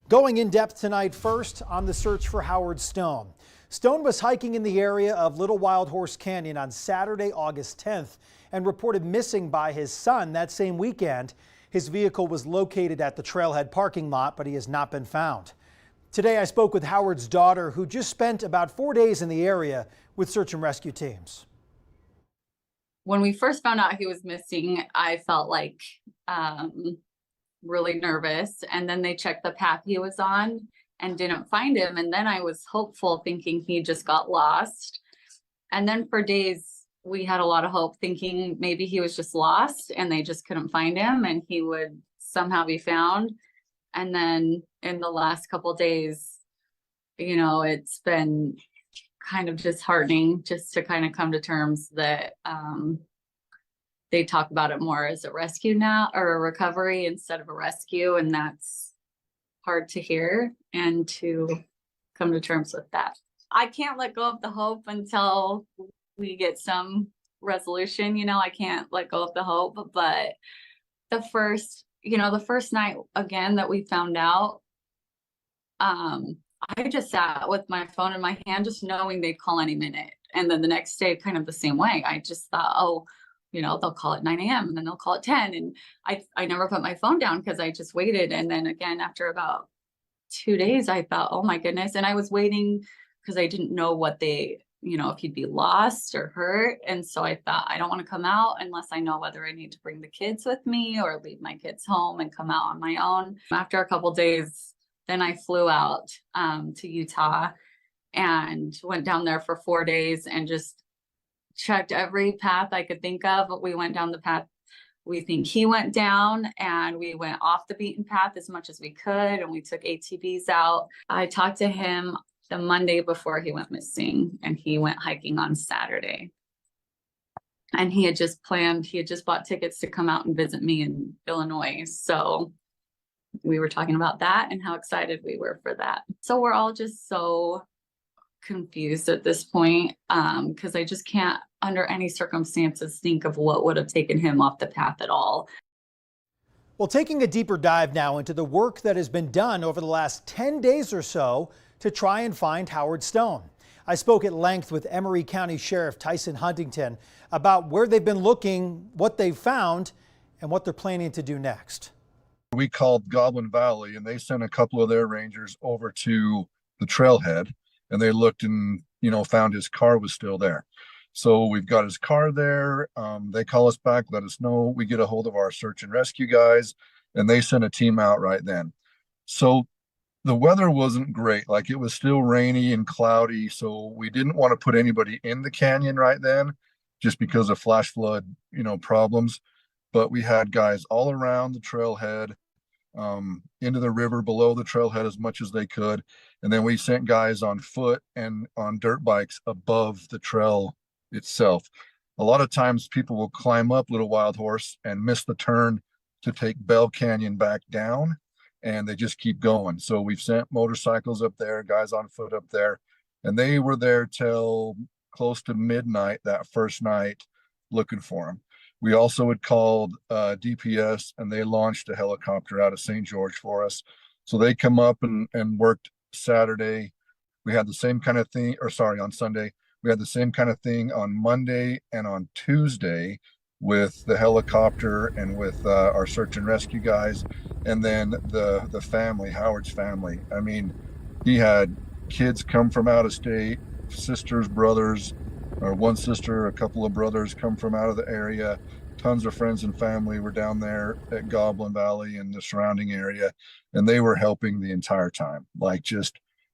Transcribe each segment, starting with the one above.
Going in depth tonight, first on the search for Howard Stone. Stone was hiking in the area of Little Wild Horse Canyon on Saturday, August 10th, and reported missing by his son that same weekend. His vehicle was located at the trailhead parking lot, but he has not been found. Today, I spoke with Howard's daughter, who just spent about 4 days in the area with search and rescue teams. When we first found out he was missing, I felt like really nervous. And then they checked the path he was on and didn't find him. And then I was hopeful, thinking he just got lost. And then for days, we had a lot of hope, thinking maybe he was just lost and they just couldn't find him and he would somehow be found. And then in the last couple of days, it's been kind of disheartening just to kind of come to terms that they talk about it more as a rescue now, or a recovery instead of a rescue. And that's hard to hear and to come to terms with that. I can't let go of the hope until we get some resolution. I can't let go of the hope. But the first night again that we found out, I just sat with my phone in my hand, just knowing they'd call any minute. And then the next day, kind of the same way. I just thought, they'll call at 9 a.m. and then they'll call at 10. And I never put my phone down because I just waited. And then again, after about 2 days, I thought, oh my goodness. And I was waiting because I didn't know what if he'd be lost or hurt. And so I thought, I don't want to come out unless I know whether I need to bring the kids with me or leave my kids home and come out on my own. After a couple days, then I flew out to Utah and went down there for 4 days and just checked every path I could think of. We went down the path we think he went down, and we went off the beaten path as much as we could, and we took ATVs out. I talked to him the Monday before he went missing, and he went hiking on Saturday. And he had just bought tickets to come out and visit me in Illinois. So we were talking about that and how excited we were for that. So we're all just so confused at this point, because I just can't, under any circumstances, think of what would have taken him off the path at all. Well, taking a deeper dive now into the work that has been done over the last 10 days or so to try and find Howard Stone. I spoke at length with Emery County Sheriff Tyson Huntington about where they've been looking, what they've found, and what they're planning to do next. We called Goblin Valley, and they sent a couple of their rangers over to the trailhead, and they looked and found his car was still there. So we've got his car there. They call us back, let us know. We get a hold of our search and rescue guys, and they sent a team out right then. So the weather wasn't great. Like, it was still rainy and cloudy. So we didn't want to put anybody in the canyon right then, just because of flash flood, problems. But we had guys all around the trailhead, into the river below the trailhead as much as they could. And then we sent guys on foot and on dirt bikes above the trail itself. A lot of times people will climb up Little Wild Horse and miss the turn to take Bell Canyon back down, and they just keep going. So we've sent motorcycles up there, guys on foot up there, and they were there till close to midnight that first night looking for him. We also had called DPS, and they launched a helicopter out of St. George for us. So they come up and worked Saturday. We had the same kind of thing, on Sunday. We had the same kind of thing on Monday and on Tuesday with the helicopter and with our search and rescue guys. And then the family, Howard's family. I mean, he had kids come from out of state, sisters, brothers, or one sister, a couple of brothers come from out of the area. Tons of friends and family were down there at Goblin Valley and the surrounding area, and they were helping the entire time.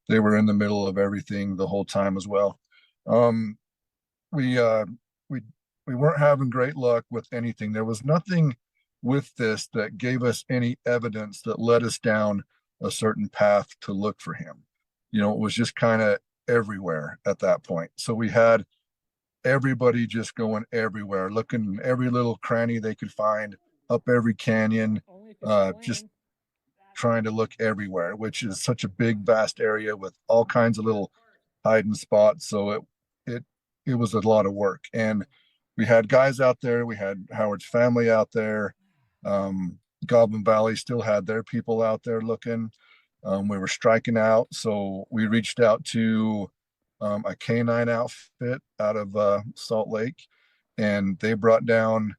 They were in the middle of everything the whole time as well. We weren't having great luck with anything. There was nothing with this that gave us any evidence that led us down a certain path to look for him. It was just kind of everywhere at that point. So we had everybody just going everywhere, looking every little cranny they could find, up every canyon, just trying to look everywhere, which is such a big, vast area with all kinds of little hiding spots. So it was a lot of work, and we had guys out there. We had Howard's family out there. Goblin Valley still had their people out there looking. We were striking out, so we reached out to a canine outfit out of Salt Lake, and they brought down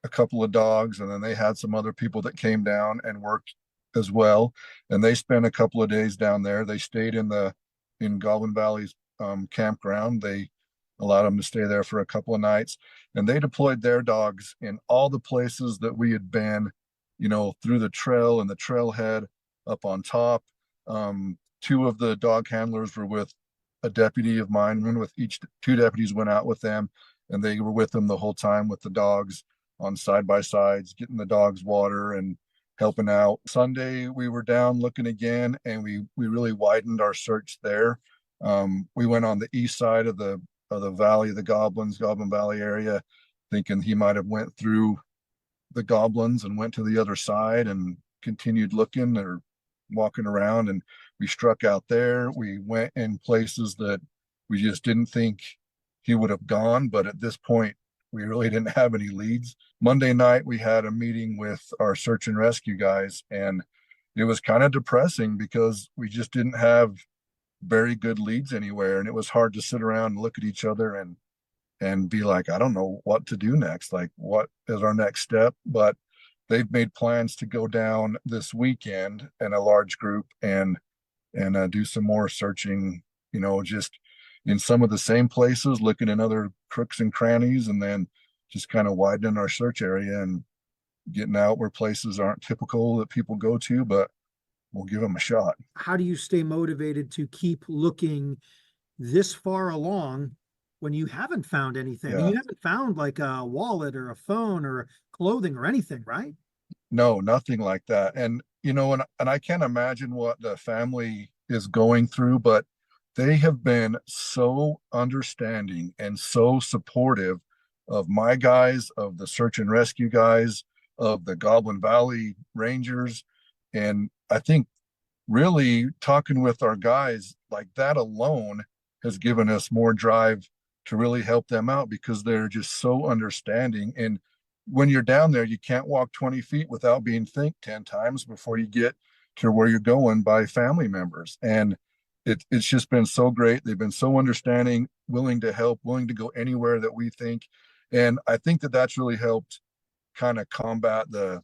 a couple of dogs, and then they had some other people that came down and worked as well. And they spent a couple of days down there. They stayed in Goblin Valley's campground. They allowed them to stay there for a couple of nights, and they deployed their dogs in all the places that we had been, through the trail and the trailhead up on top. Two of the dog handlers were with a deputy of mine. Two deputies went out with them, and they were with them the whole time with the dogs on side by sides, getting the dogs water and helping out. Sunday we were down looking again, and we really widened our search there. We went on the east side of the valley of the Goblin Valley area, thinking he might have went through the Goblins and went to the other side and continued looking or walking around, and we struck out there. We went in places that we just didn't think he would have gone, but at this point we really didn't have any leads. Monday night we had a meeting with our search and rescue guys, and it was kind of depressing because we just didn't have very good leads anywhere, and it was hard to sit around and look at each other and be like, I don't know what to do next, like what is our next step. But they've made plans to go down this weekend in a large group and do some more searching, just in some of the same places, looking in other crooks and crannies, and then just kind of widening our search area and getting out where places aren't typical that people go to, but we'll give them a shot. How do you stay motivated to keep looking this far along when you haven't found anything? Yeah. You haven't found like a wallet or a phone or clothing or anything, right? No, nothing like that. And and I can't imagine what the family is going through, but they have been so understanding and so supportive of my guys, of the search and rescue guys, of the Goblin Valley Rangers. And I think really talking with our guys like that alone has given us more drive to really help them out, because they're just so understanding. And when you're down there, you can't walk 20 feet without being thanked 10 times before you get to where you're going by family members. And it's just been so great. They've been so understanding, willing to help, willing to go anywhere that we think. And I think that that's really helped kind of combat the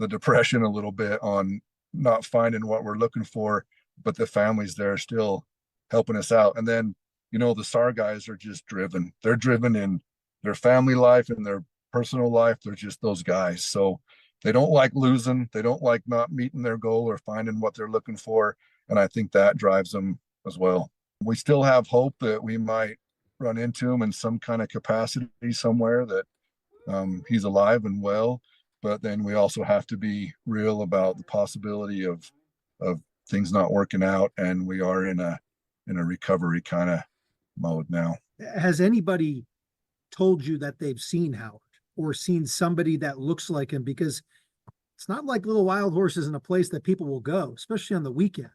depression a little bit on not finding what we're looking for, but the families there are still helping us out. And then, the SAR guys are just driven. They're driven in their family life and their personal life. They're just those guys. So they don't like losing. They don't like not meeting their goal or finding what they're looking for. And I think that drives them as well. We still have hope that we might run into him in some kind of capacity somewhere, that he's alive and well. But then we also have to be real about the possibility of things not working out, and we are in a recovery kind of mode now. Has anybody told you that they've seen Howard or seen somebody that looks like him? Because it's not like Little Wild Horse isn't a place that people will go, especially on the weekend.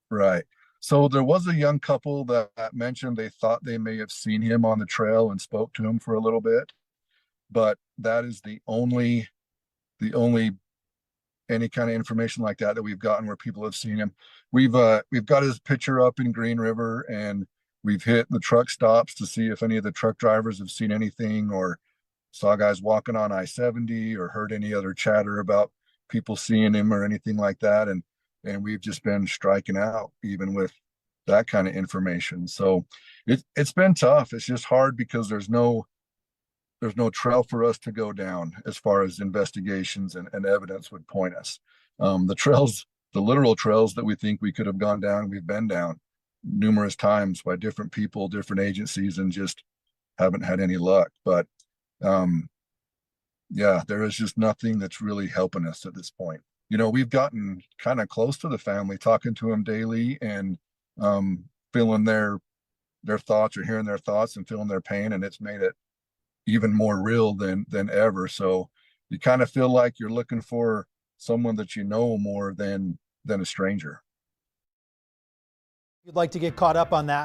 Right. So there was a young couple that mentioned they thought they may have seen him on the trail and spoke to him for a little bit, but that is the only any kind of information like that we've gotten where people have seen him. We've got his picture up in Green River, and we've hit the truck stops to see if any of the truck drivers have seen anything or saw guys walking on I-70 or heard any other chatter about people seeing him or anything like that. And we've just been striking out even with that kind of information. So it's been tough. It's just hard because there's no trail for us to go down as far as investigations and evidence would point us. The literal trails that we think we could have gone down, we've been down numerous times by different people, different agencies, and just haven't had any luck. But yeah, there is just nothing that's really helping us at this point. We've gotten kind of close to the family, talking to them daily and feeling their thoughts or hearing their thoughts and feeling their pain, and it's made it even more real than ever. So you kind of feel like you're looking for someone that you know more than a stranger. If you'd like to get caught up on that,